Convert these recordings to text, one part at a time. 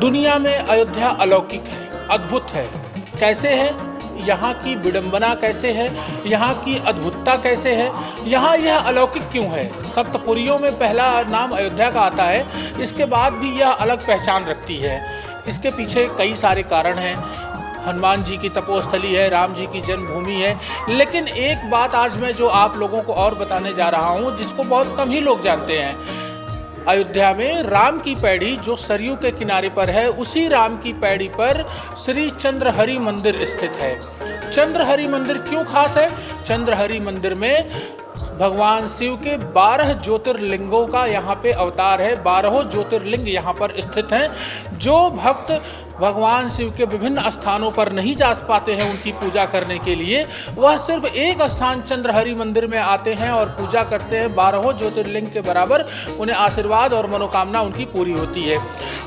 दुनिया में अयोध्या अलौकिक है, अद्भुत है। कैसे है? यहाँ की विडंबना कैसे है, यहाँ की अद्भुतता कैसे है, यहाँ यह अलौकिक क्यों है। सप्तपुरियों में पहला नाम अयोध्या का आता है, इसके बाद भी यह अलग पहचान रखती है। इसके पीछे कई सारे कारण हैं। हनुमान जी की तपोस्थली है, राम जी की जन्मभूमि है। लेकिन एक बात आज मैं जो आप लोगों को और बताने जा रहा हूँ, जिसको बहुत कम ही लोग जानते हैं। अयोध्या में राम की पैड़ी जो सरयू के किनारे पर है, उसी राम की पैड़ी पर श्री चंद्रहरि मंदिर स्थित है। चंद्रहरि मंदिर क्यों खास है? चंद्रहरि मंदिर में भगवान शिव के 12 ज्योतिर्लिंगों का यहाँ पे अवतार है। 12 ज्योतिर्लिंग यहाँ पर स्थित हैं। जो भक्त भगवान शिव के विभिन्न स्थानों पर नहीं जा पाते हैं उनकी पूजा करने के लिए, वह सिर्फ एक स्थान चंद्रहरि मंदिर में आते हैं और पूजा करते हैं। 12 ज्योतिर्लिंग के बराबर उन्हें आशीर्वाद और मनोकामना उनकी पूरी होती है।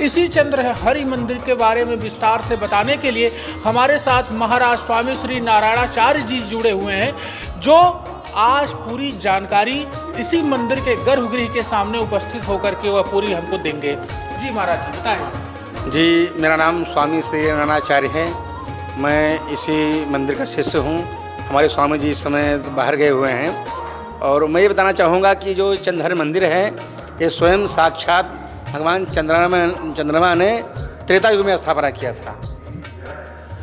इसी चंद्रहरि मंदिर के बारे में विस्तार से बताने के लिए हमारे साथ महाराज स्वामी श्री नारायणाचार्य जी जुड़े हुए हैं, जो आज पूरी जानकारी इसी मंदिर के गर्भगृह के सामने उपस्थित होकर के वह पूरी हमको देंगे। जी महाराज जी बताएं। जी, मेरा नाम स्वामी श्री नारायणाचार्य है। मैं इसी मंदिर का शिष्य हूँ। हमारे स्वामी जी इस समय बाहर गए हुए हैं। और मैं ये बताना चाहूँगा कि जो चंद्रहरि मंदिर है, ये स्वयं साक्षात भगवान चंद्रमा ने त्रेता युग में स्थापना किया था।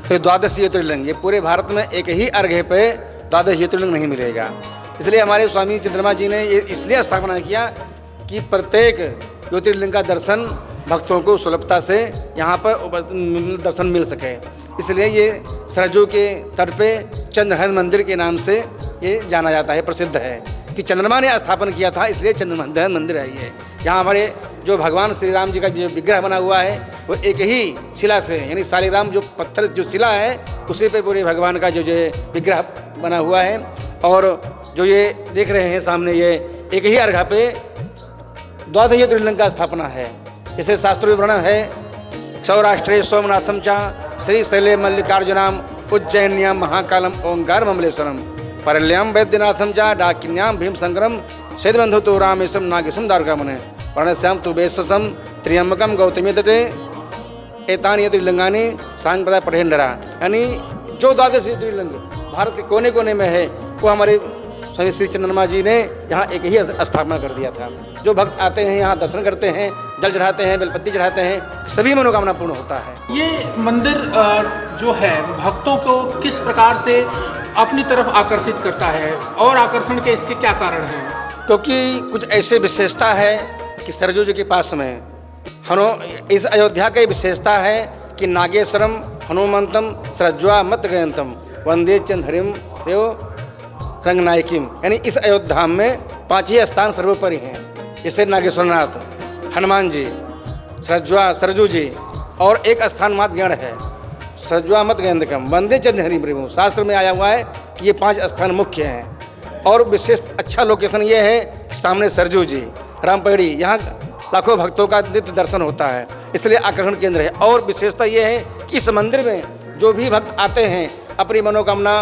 तो 12 ज्योतिर्लिंग, ये पूरे भारत में एक ही अर्घ्य पे 12 ज्योतिर्लिंग नहीं मिलेगा। इसलिए हमारे स्वामी चंद्रमा जी ने ये इसलिए स्थापना किया कि प्रत्येक ज्योतिर्लिंग का दर्शन भक्तों को सुलभता से यहाँ पर दर्शन मिल सके। इसलिए ये सरजू के तट पे चंद्रहरि मंदिर के नाम से ये जाना जाता है, प्रसिद्ध है कि चंद्रमा ने स्थापन किया था, इसलिए चंद्रहरि मंदिर है ये। यहाँ हमारे जो भगवान श्री राम जी का जो विग्रह बना हुआ है, वो एक ही शिला से, यानी शालिग्राम जो पत्थर जो शिला है, उसी पे पूरे भगवान का जो विग्रह बना हुआ है। और जो ये देख रहे हैं सामने, ये एक ही अर्घा पे 12 ज्योतिर्लिंग का स्थापना है। इसे शास्त्रों में वर्णन है, सौराष्ट्रे सोमनाथम चा श्री शैले मल्लिकार्जुनाम उज्जैन्याम महाकालम ओंकार ममलेश्वरम परल्याम वैद्यनाथम चा डाकिन्याम भीम संग्रम सेदबंधु तो रामेश्वरम नागेशम द्वारकामने वर्णश्याम तु बेससम त्र्यंबकम गौतमी तटे एतानि ज्योतिर्लिंगानि सांप्रदाय पठेंडरा। यानी जो 12 ज्योतिर्लिंग भारत के कोने कोने में है, वो हमारे स्वामी श्री चंद्रमा जी ने यहाँ एक ही स्थापना कर दिया था। जो भक्त आते हैं यहाँ दर्शन करते हैं, जल चढ़ाते हैं, बेलपत्ती चढ़ाते हैं, सभी मनोकामना पूर्ण होता है। ये मंदिर जो है भक्तों को किस प्रकार से अपनी तरफ आकर्षित करता है, और आकर्षण के इसके क्या कारण हैं? क्योंकि कुछ ऐसे विशेषता है कि सरजू जी के पास में इस अयोध्या की विशेषता है कि नागेश्वरम हनुमंतम सरज्वा मत गयंतम वंदे चंद्रहरिम देव रंगनायकीम। यानी इस अयोध्या में 5 ही स्थान सर्वोपरि हैं, जैसे नागेश्वरनाथ, हनुमान जी, सरजू जी, और एक स्थान मात गण है सरज्वा मत गयंतकम वंदे चंद्रहरिम प्रभु। शास्त्र में आया हुआ है कि ये 5 स्थान मुख्य हैं। और विशेष अच्छा लोकेशन ये है कि सामने सरजू जी, रामपैड़ी, यहाँ लाखों भक्तों का नित्य दर्शन होता है, इसलिए आकर्षण केंद्र है। और विशेषता ये है कि इस मंदिर में जो भी भक्त आते हैं अपनी मनोकामना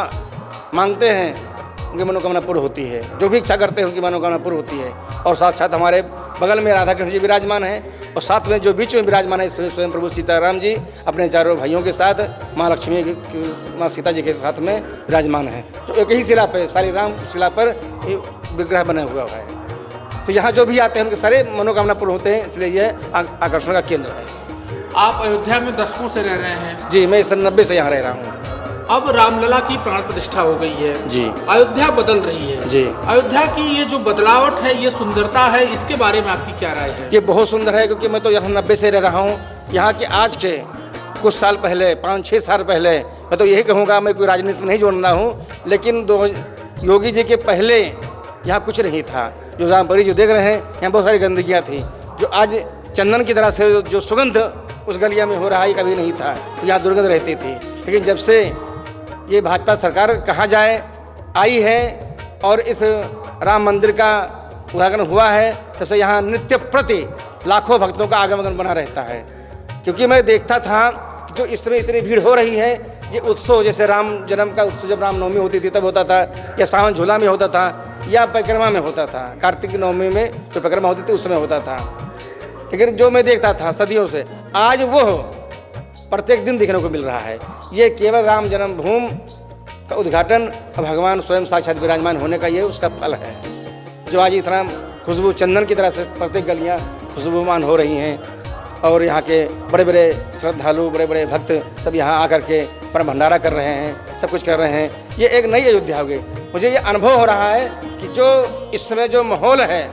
मांगते हैं, उनकी मनोकामना पूर्ण होती है। जो भी इच्छा करते हैं उनकी मनोकामना पूर्ण होती है। और साथ साथ हमारे बगल में राधा कृष्ण जी विराजमान हैं, और साथ में जो बीच में विराजमान है स्वयं प्रभु सीताराम जी अपने चारों भाइयों के साथ माँ लक्ष्मी माँ सीता जी के साथ में विराजमान है। तो एक ही शिला पर, शालिग्राम शिला पर विग्रह बना हुआ है। तो यहाँ जो भी आते हैं उनके सारे मनोकामना पूर्ण होते हैं, इसलिए यह आकर्षण का केंद्र है। आप अयोध्या में दशकों से रह रहे हैं? जी, मैं 90 से यहाँ रह रहा हूँ। अब रामलला की प्राण प्रतिष्ठा हो गई है जी, अयोध्या बदल रही है जी। अयोध्या की ये जो बदलावट है, ये सुंदरता है, इसके बारे में आपकी क्या राय है? ये बहुत सुंदर है, क्योंकि मैं तो यहाँ 90 से रह रहा हूँ। यहाँ के आज के कुछ साल पहले, 5-6 साल पहले, मैं तो यही कहूँगा, मैं कोई राजनीति में नहीं जोड़ना हूँ, लेकिन योगी जी के पहले यहाँ कुछ नहीं था। जो रामपुरी जो देख रहे हैं, यहाँ बहुत सारी गंदगियाँ थी। जो आज चंदन की तरह से जो सुगंध उस गलिया में हो रहा है, ये कभी नहीं था। यहाँ दुर्गंध रहती थी। लेकिन जब से ये भाजपा सरकार कहाँ जाए आई है और इस राम मंदिर का उद्घाटन हुआ है, तब से यहाँ नित्य प्रति लाखों भक्तों का आगमन बना रहता है। क्योंकि मैं देखता था कि जो इस समय इतनी भीड़ हो रही है, ये उत्सव जैसे राम जन्म का उत्सव जब रामनवमी होती थी तब होता था, या सावन झूला में होता था, या परिक्रमा में होता था। कार्तिक नवमी में जो परिक्रमा होती थी उस समय होता था। लेकिन जो मैं देखता था सदियों से, आज वो प्रत्येक दिन देखने को मिल रहा है। ये केवल राम जन्मभूमि का उद्घाटन और भगवान स्वयं साक्षात विराजमान होने का ये उसका फल है, जो आज इतना खुशबू चंदन की तरह से प्रत्येक गलियाँ खुशबूमान हो रही हैं। और यहाँ के बड़े बड़े श्रद्धालु, बड़े बड़े भक्त सब यहाँ आकर के पर भंडारा कर रहे हैं, सब कुछ कर रहे हैं। ये एक नई अयोध्या हो गई। मुझे ये अनुभव हो रहा है कि जो इस समय जो माहौल है,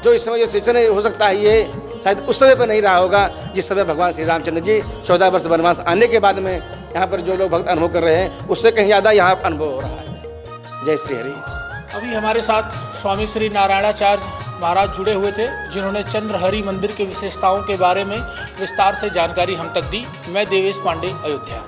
जो इस समय जो सिचुएशन हो सकता है, ये शायद उस समय पर नहीं रहा होगा जिस समय भगवान श्री रामचंद्र जी 14 वर्ष वनवास आने के बाद में यहाँ पर जो लोग भक्त अनुभव कर रहे हैं, उससे कहीं ज़्यादा यहाँ अनुभव हो रहा है। जय श्री हरि। अभी हमारे साथ स्वामी श्री नारायणाचार्य महाराज जुड़े हुए थे, जिन्होंने चंद्रहरि मंदिर के विशेषताओं के बारे में विस्तार से जानकारी हम तक दी। मैं देवेश पांडे, अयोध्या।